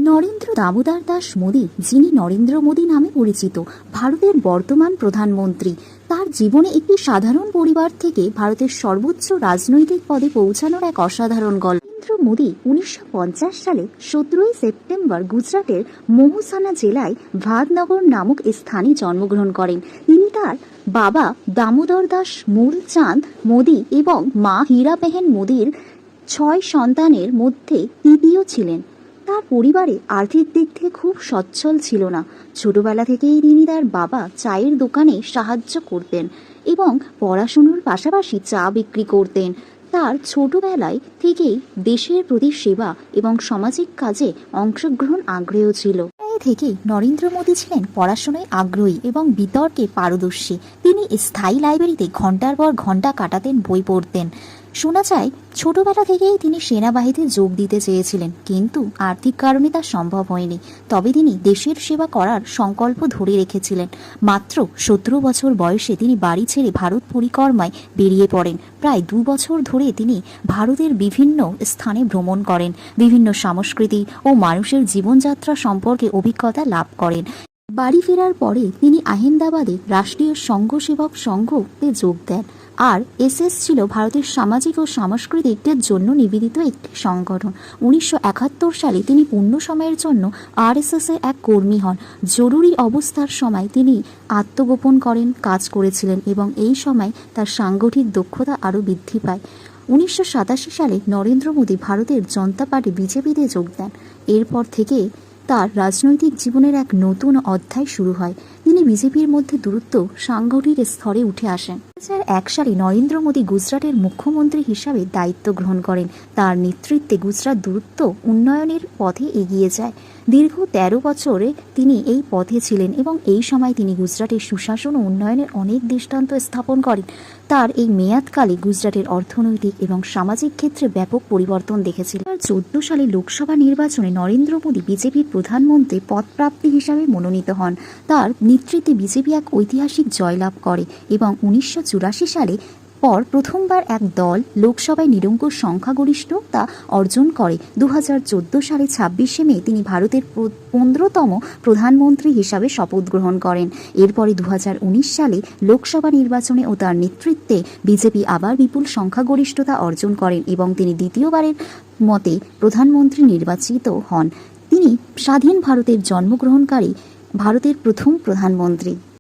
নরেন্দ্র দামোদর দাস মোদী, যিনি নরেন্দ্র মোদী নামে পরিচিত, ভারতের বর্তমান প্রধানমন্ত্রী। তার জীবনে একটি সাধারণ পরিবার থেকে ভারতের সর্বোচ্চ রাজনৈতিক পদে পৌঁছানোর এক অসাধারণ গল্প। নরেন্দ্র মোদী 1950 সালে 17 সেপ্টেম্বর গুজরাটের মহুসানা জেলায় ভাদনগর নামক স্থানে জন্মগ্রহণ করেন। তিনি তার বাবা দামোদর দাস মূলচাঁদ মোদী এবং মা হীরাবেন মোদীর 6 সন্তানের মধ্যে তৃতীয় ছিলেন। তার পরিবারে আর্থিক দিক থেকে খুব সচ্ছল ছিল না। ছোটবেলা থেকেই তিনি তার বাবা চায়ের দোকানে সাহায্য করতেন এবং পড়াশুনোর পাশাপাশি চা বিক্রি করতেন। তার ছোটবেলায় থেকেই দেশের প্রতি সেবা এবং সামাজিক কাজে অংশগ্রহণ আগ্রহ ছিল। থেকেই নরেন্দ্র মোদী ছিলেন পড়াশোনায় আগ্রহী এবং বিতর্কে পারদর্শী। তিনি স্থায়ী লাইব্রেরিতে ঘন্টার পর ঘন্টা কাটাতেন, বই পড়তেন। শোনা যায় ছোটবেলা থেকেই তিনি সেনাবাহিনীতে যোগ দিতে চেয়েছিলেন, কিন্তু আর্থিক কারণে তা সম্ভব হয়নি। তবে তিনি দেশের সেবা করার সংকল্প ধরে রেখেছিলেন। মাত্র 17 বছর বয়সে তিনি বাড়ি ছেড়ে ভারত পরিক্রমায় বেরিয়ে পড়েন। প্রায় 2 বছর ধরে তিনি ভারতের বিভিন্ন স্থানে ভ্রমণ করেন, বিভিন্ন সংস্কৃতি ও মানুষের জীবনযাত্রা সম্পর্কে অভিজ্ঞতা লাভ করেন। বাড়ি ফেরার পরে তিনি আহমেদাবাদে রাষ্ট্রীয় সংঘসেবক সংঘতে যোগ দেন। আর এসএস ছিল ভারতের সামাজিক ও সাংস্কৃতিকদের জন্য নিবেদিত একটি সংগঠন। 1971 সালে তিনি পূর্ণ সময়ের জন্য আরএসএস এর এক কর্মী হন। জরুরি অবস্থার সময় তিনি আত্মগোপন করেন কাজ করেছিলেন এবং এই সময় তার সাংগঠনিক দক্ষতা আরও বৃদ্ধি পায়। 1987 সালে নরেন্দ্র মোদী ভারতের জনতা পার্টি বিজেপিতে যোগ দেন। এরপর থেকে তার রাজনৈতিক জীবনের এক নতুন অধ্যায় শুরু হয়। তিনি বিজেপির মধ্যে দ্রুত সাংগঠনিক স্তরে উঠে আসেন। 2001 সালে নরেন্দ্র মোদী গুজরাটের মুখ্যমন্ত্রী হিসাবে দায়িত্ব গ্রহণ করেন। তার নেতৃত্বে গুজরাট দ্রুত উন্নয়নের পথে এগিয়ে যায়। দীর্ঘ 13 বছরে তিনি এই পথে ছিলেন এবং এই সময় তিনি গুজরাটের সুশাসন ও উন্নয়নের অনেক দৃষ্টান্ত স্থাপন করেন। তার এই মেয়াদকালে গুজরাটের অর্থনৈতিক এবং সামাজিক ক্ষেত্রে ব্যাপক পরিবর্তন দেখেছিল। 2014 সালে লোকসভা নির্বাচনে নরেন্দ্র মোদী বিজেপির প্রধানমন্ত্রী পদপ্রার্থী হিসাবে মনোনীত হন। তার নেতৃত্বে বিজেপি এক ঐতিহাসিক জয়লাভ করে এবং 1984 সালে পর প্রথমবার এক দল লোকসভায় নিরঙ্কুশ সংখ্যাগরিষ্ঠতা অর্জন করে। 2014 সালে 26শে মে তিনি ভারতের 15তম প্রধানমন্ত্রী হিসাবে শপথ গ্রহণ করেন। এরপরে 2019 সালে লোকসভা নির্বাচনে ও তার নেতৃত্বে বিজেপি আবার বিপুল সংখ্যাগরিষ্ঠতা অর্জন করেন এবং তিনি দ্বিতীয়বারের মতে প্রধানমন্ত্রী নির্বাচিত হন। তিনি স্বাধীন ভারতের জন্মগ্রহণকারী ভারতের প্রথম প্রধানমন্ত্রী।